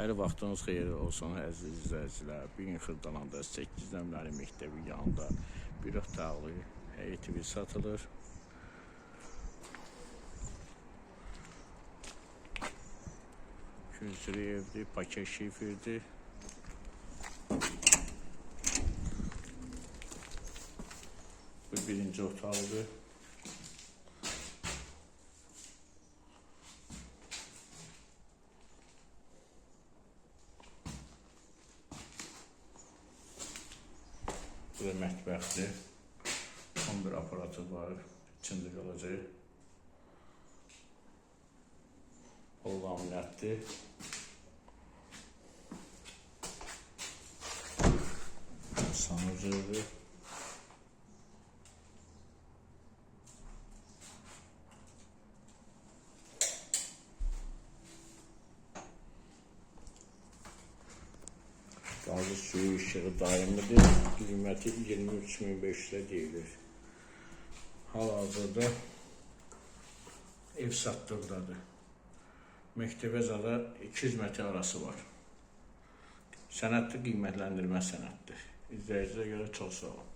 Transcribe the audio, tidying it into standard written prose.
Hər vaxtınız xeyirli olsun, əziz izləyicilər. Bu gün Xırdalanda 8 nömrəli məktəbin yanında bir otaqlı həyət evi satılır. Kürsülü evdir, paket şifirdir. Bu birinci otaqdır. Bu da mətbəxdir. 11 aparatı var. İçində qalacaq. O laminatdır. Sanucudur. Gazı suyu işığı daimidir. Qiyməti 23.500 deyilir. Hal-hazırda ev satdırdadır. Məktəbə zada 200 metr arası var. Sənədli qiymətləndirmə sənəddir. İzləyicilere görə çox sağ olun.